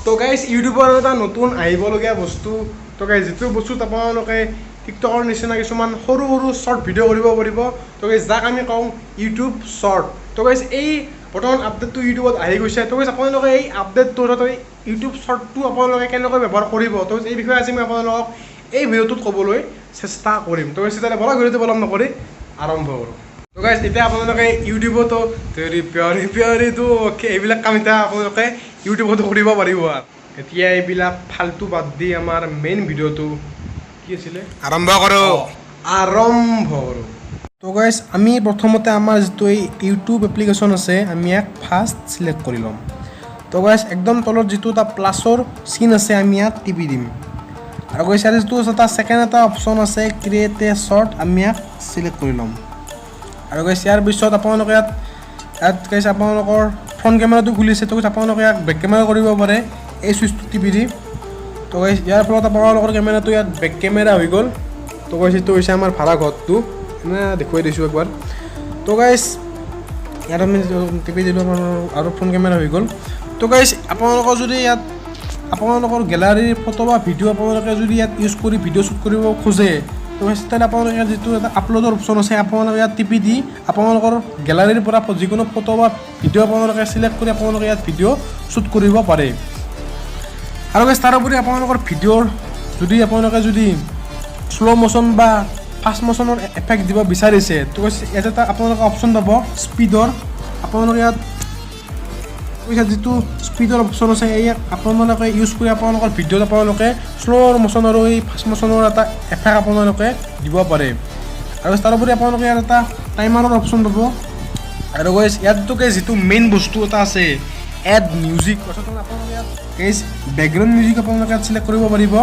তো গাইজ ইউটিউবৰ এটা নতুন আহিবলগীয়া বস্তু তো গাইজ যিটো বস্তুত আপোনালোকে টিকটকৰ নিচিনা কিছুমান সৰু সৰু শ্বৰ্ট ভিডিঅ' কৰিব পাৰিব তো গাইজ যাক আমি কওঁ ইউটিউব শ্বৰ্ট তো গাইজ এই বৰ্তমান আপডেটটো ইউটিউবত আহি গৈছে তো গাইজ আপোনালোকে এই আপডেটটো ইউটিউব শ্বৰ্টটো আপোনালোকে কেনেকৈ ব্যৱহাৰ কৰিব তো এই বিষয়ে আজি মই আপোনালোকক এই ভিডিঅ'টোত ক'বলৈ চেষ্টা কৰিম তো গাইজ তেতিয়াহ'লে বলা ভিডিঅ'টো পলম নকৰি আৰম্ভ কৰোঁ তো গাইজ এতিয়া আপোনালোকে ইউটিউবতো তেৰি প্যাৰি প্যাৰিটো এইবিলাক কাম এতিয়া আপোনালোকে ইউটিউবতো কৰিব পাৰিব আৰু এতিয়া এইবিলাক ফাল্টু বাদ দি আমাৰ মেইন ভিডিঅ'টো কি আছিলে আৰম্ভ কৰোঁ তো গাইজ আমি প্ৰথমতে আমাৰ যিটো এই ইউটিউব এপ্লিকেশ্যন আছে আমি ইয়াক ফাৰ্ষ্ট চিলেক্ট কৰি ল'ম তো গাইজ একদম তলত যিটো এটা প্লাছৰ চিন আছে আমি ইয়াত টিপি দিম আৰু গাইজ ইয়াত যিটো এটা ছেকেণ্ড এটা অপশ্যন আছে ক্ৰিয়েট এ শ্বৰ্ট আমি ইয়াক চিলেক্ট কৰি ল'ম আৰু গাইজ ইয়াৰ পিছত আপোনালোকে ইয়াত গাইজ আপোনালোকৰ ফ্ৰণ্ট কেমেৰাটো খুলিছে তো গাইজ আপোনালোকে ইয়াক বেক কেমেৰা কৰিব পাৰে এই চুইচটো টিপি দি তো গাইজ ইয়াৰ ফলত আপোনালোকৰ কেমেৰাটো ইয়াত বেক কেমেৰা হৈ গ'ল তো গাইজ এইটো হৈছে আমাৰ ভাড়া ঘৰটো এনে দেখুৱাই দিছোঁ একবাৰ তো গাইজ ইয়াত আমি টিপি দিলোঁ আৰু ফ্ৰণ্ট কেমেৰা হৈ গ'ল তো গাইজ আপোনালোকৰ যদি ইয়াত আপোনালোকৰ গেলাৰীৰ ফটো বা ভিডিঅ' আপোনালোকে যদি ইয়াত ইউজ কৰি ভিডিঅ' শ্বুট কৰিব খোজে তো তেতিয়াহ'লে আপোনালোকে ইয়াত যিটো এটা আপলোডৰ অপশ্যন আছে আপোনালোকে ইয়াত টিপি দি আপোনালোকৰ গেলাৰীৰ পৰা যিকোনো ফটো বা ভিডিঅ' আপোনালোকে চিলেক্ট কৰি আপোনালোকে ইয়াত ভিডিঅ' শ্বুট কৰিব পাৰে আৰু গাইজ তাৰোপৰি আপোনালোকৰ ভিডিঅ'ৰ যদি আপোনালোকে শ্ল' মোশ্যন বা ফাষ্ট মোশ্যনৰ এফেক্ট দিব বিচাৰিছে তো ইয়াত এটা আপোনালোকে অপশ্যন পাব স্পীডৰ আপোনালোকে ইয়াত যিটো স্পীডৰ অপশ্যন আছে ইয়াক আপোনালোকে ইউজ কৰি আপোনালোকৰ ভিডিঅ'ত আপোনালোকে শ্ল' মোশ্যন আৰু এই ফাষ্ট মোশ্যনৰ এটা এফেক্ট আপোনালোকে দিব পাৰে আৰু তাৰোপৰি আপোনালোকে ইয়াত এটা টাইমাৰৰ অপশ্যন পাব আৰু গাইজ ইয়াত যিটো মেইন বস্তু এটা আছে এড মিউজিক অৰ্থাৎ আপোনালোকে ইয়াত গাইজ বেকগ্ৰাউণ্ড মিউজিক আপোনালোকে ইয়াত চিলেক্ট কৰিব পাৰিব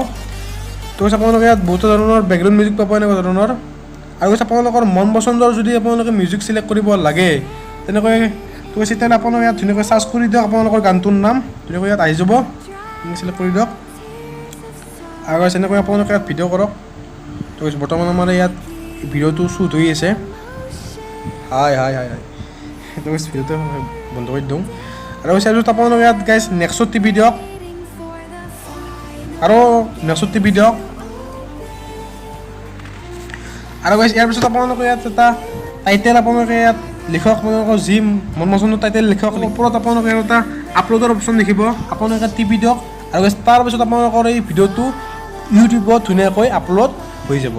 তো আপোনালোকে ইয়াত বহুতো ধৰণৰ বেকগ্ৰাউণ্ড মিউজিক পাব এনেকুৱা ধৰণৰ আৰু আপোনালোকৰ মন পচন্দৰ যদি আপোনালোকে মিউজিক চিলেক্ট কৰিব লাগে তেনেকৈ তো তেতিয়াহ'লে আপোনালোকে ইয়াত ধুনীয়াকৈ চাৰ্চ কৰি দিয়ক আপোনালোকৰ গানটোৰ নাম ধুনীয়াকৈ ইয়াত আহি যাব চিলেক্ট কৰি দিয়ক আৰু এনেকৈ আপোনালোকে ইয়াত ভিডিঅ' কৰক তো বৰ্তমান আমাৰ ইয়াত ভিডিঅ'টো শ্বুট হৈ আছে হাই তো ভিডিঅ'টো বন্ধ কৰি দিওঁ আৰু তাৰপিছত আপোনালোকে ইয়াত গাইজ নেক্সট টিভি দিয়ক আৰু নেক্সট টিভি দিয়ক আৰু গাইজ ইয়াৰ পিছত আপোনালোকে ইয়াত এটা টাইটেল আপোনালোকে ইয়াত লিখক আপোনালোকৰ যি মন পচন্দৰ টাইটেল লিখক ওপৰত আপোনালোকে এটা আপলোডৰ অপশ্যন দেখিব আপোনালোকে টিপি দিয়ক আৰু তাৰপিছত আপোনালোকৰ এই ভিডিঅ'টো ইউটিউবত ধুনীয়াকৈ আপলোড হৈ যাব